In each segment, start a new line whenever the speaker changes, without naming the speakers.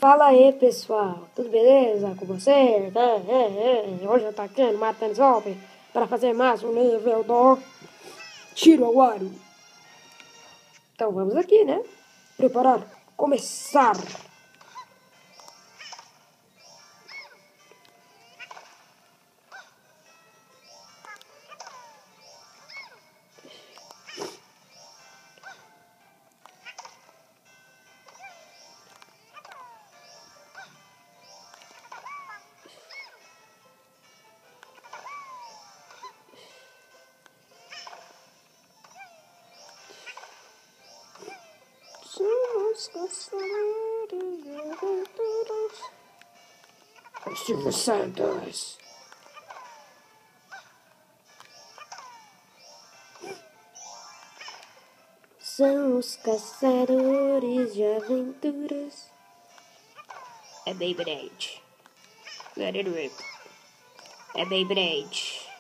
Fala aí, pessoal. Tudo beleza com vocês? Hoje eu tô aqui no Matando Zombie para fazer mais um nível do Tiro ao Aro. Então vamos aqui, né? Preparar. Começar. Silvio Santos. São os caçadores de aventuras. É Beyblade. Let it rip. É Beyblade.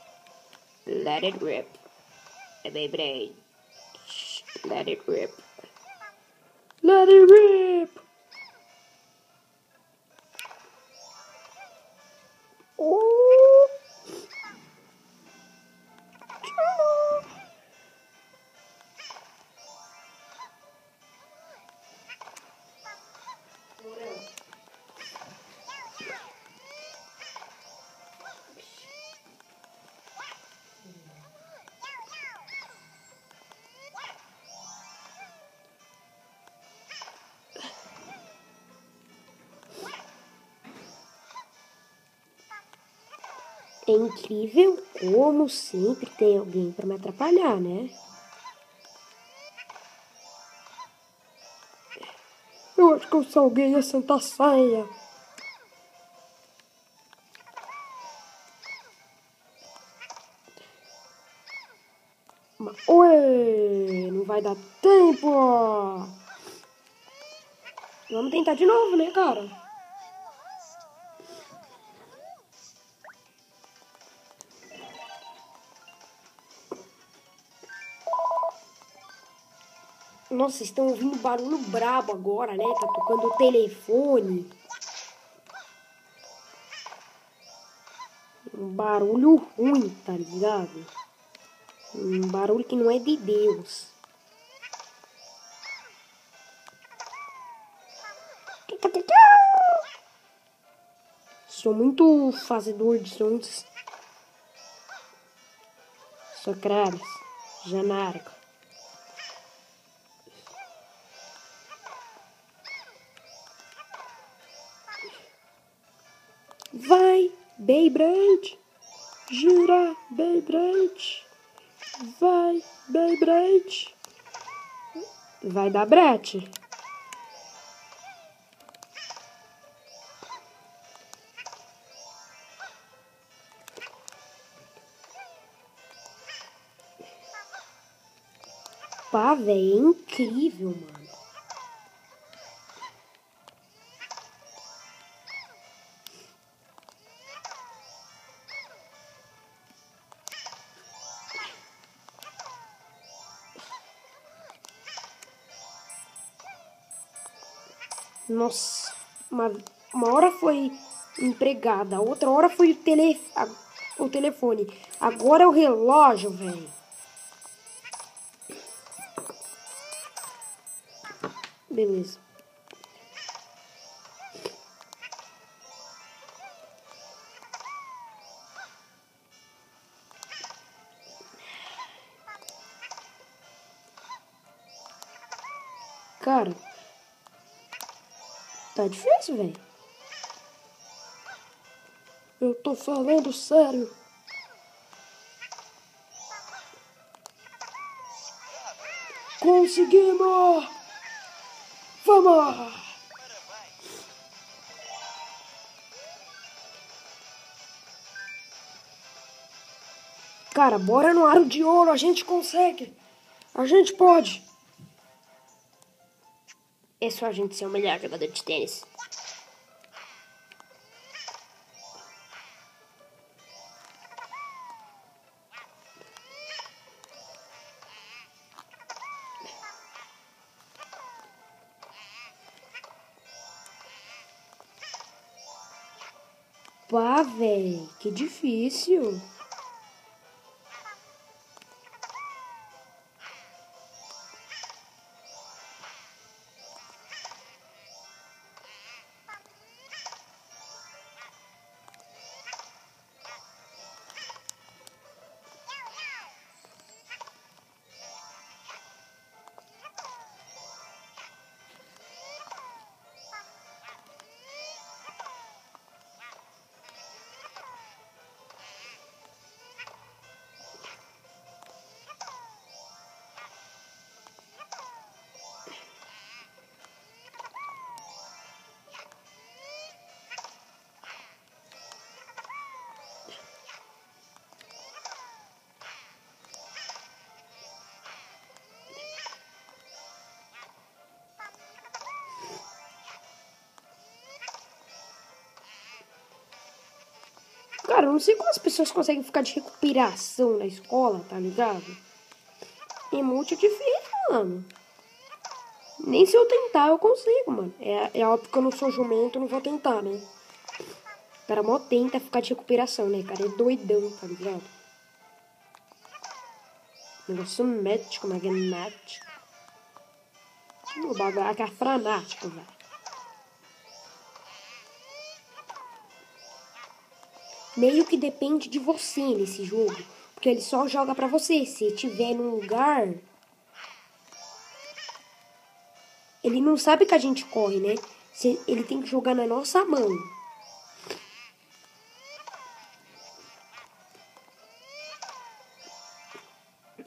Let it rip. É Beyblade. Let it rip. Let it rip. Oh. É incrível como sempre tem alguém para me atrapalhar, né? Eu acho que eu salguei a Santa Ceia. Ué, não vai dar tempo. Vamos tentar de novo, né, cara? Nossa, vocês estão ouvindo barulho brabo agora, né? Tá tocando o telefone. Um barulho ruim, tá ligado? Um barulho que não é de Deus. Sou muito fazedor de sons sacrados, genérico. Vai, Beyblade, gira, Beyblade, vai, Beyblade, vai dar brete. Pá, velho, é incrível, mano. Nossa, uma hora foi empregada, a outra hora foi o telefone. Agora é o relógio, velho. Beleza. Cara, tá difícil, velho. Eu tô falando sério. Conseguimos! Vamos! Cara, bora no aro de ouro, a gente consegue. A gente pode. É só a gente ser o melhor jogador de tênis. Pá, véi, que difícil. Cara, eu não sei como as pessoas conseguem ficar de recuperação na escola, tá ligado? É muito difícil, mano. Nem se eu tentar eu consigo, mano. É óbvio que eu não sou jumento, eu não vou tentar, né? O cara mó tenta ficar de recuperação, né? O cara é doidão, tá ligado? Negócio médico, magnético. O bagulho aqui é franático, velho. Meio que depende de você nesse jogo. Porque ele só joga pra você. Se tiver num lugar... Ele não sabe que a gente corre, né? Ele tem que jogar na nossa mão.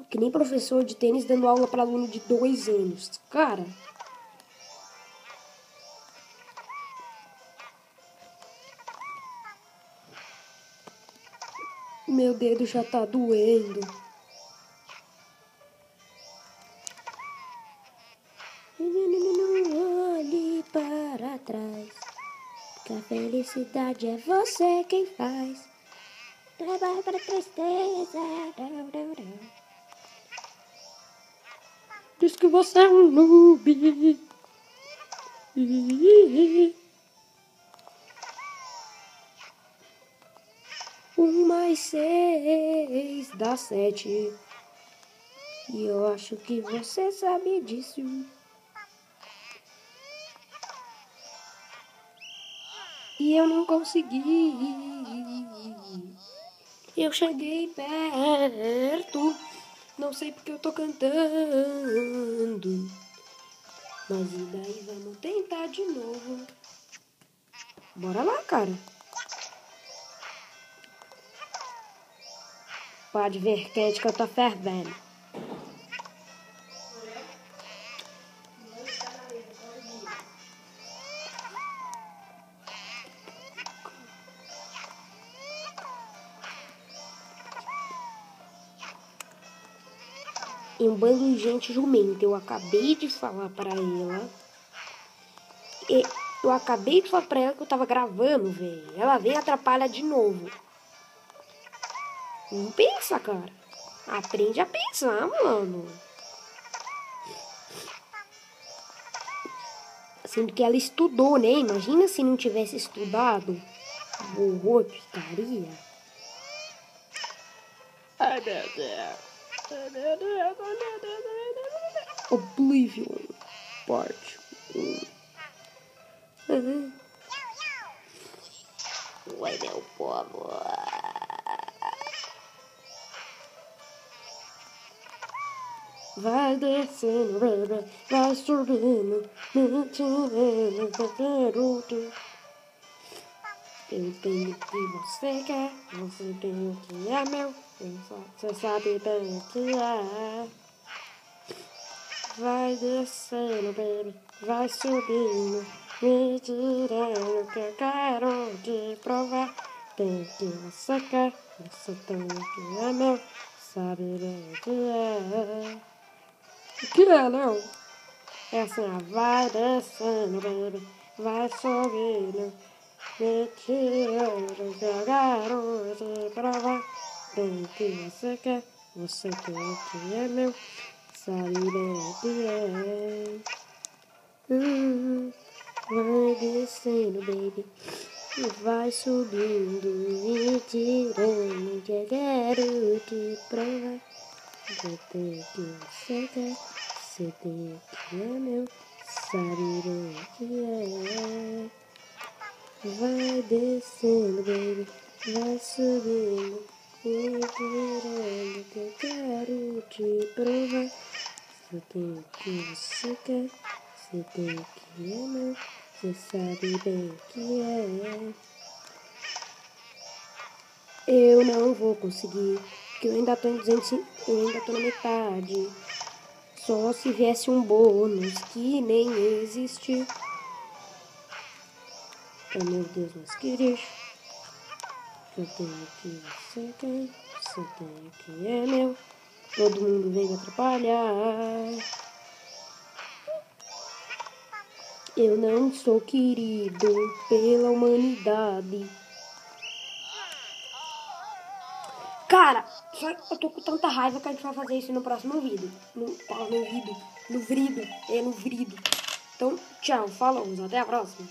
Que nem professor de tênis dando aula para aluno de 2 anos. Cara... Meu dedo já tá doendo. Não olhe para trás, que a felicidade é você quem faz. Trabalha para a tristeza. Diz que você é um noob. Mais 6 dá 7. E eu acho que você sabe disso. E eu não consegui. Eu cheguei perto. Não sei porque eu tô cantando. Mas e daí, vamos tentar de novo. Bora lá, cara. Pode ver, quente, que eu tô fervendo. E um bando de gente jumenta. Eu acabei de falar pra ela. Eu acabei de falar pra ela que eu tava gravando, velho. Ela vem e atrapalha de novo. Não pensa, cara. Aprende a pensar, mano. Sendo que ela estudou, né? Imagina se não tivesse estudado. Horror, picaria. Ai, meu Deus. Ai, meu Deus. Ai, meu Deus. Oblivion. Parte 1. Oi, meu povo. Vai descendo, baby, vai subindo, me tirando do garoto. Eu tenho o que você quer, você tem o que é meu, você sabe bem o que é. Vai descendo, baby, vai subindo, me tirando que eu quero te provar. Tem o que você quer, você tem o que é meu, sabe bem o que é. O que é, Léo? É assim, ó. Vai descendo, baby. Vai subindo. Me tirando que eu quero te provar. Tem o que você quer. Você tem o que é meu. Sabe bem o que é. Vai descendo, baby. Vai subindo e tirando que eu quero te provar. Você tem que você quer, você tem que é meu, sabe bem o que é. Vai descendo, baby, vai subindo e tirando que eu quero te provar. Você tem o que você quer, você tem o que é meu, você sabe bem o que é. Eu não vou conseguir, porque eu ainda tô em 200, eu ainda tô na metade. Só se viesse um bônus que nem existe. Oh meu Deus, mas que lixo. Eu tenho o que você quer, você tem o que é meu. Todo mundo vem me atrapalhar. Eu não sou querido pela humanidade. Cara, eu tô com tanta raiva que a gente vai fazer isso no próximo vídeo. No vídeo. Então, tchau, falou, até a próxima.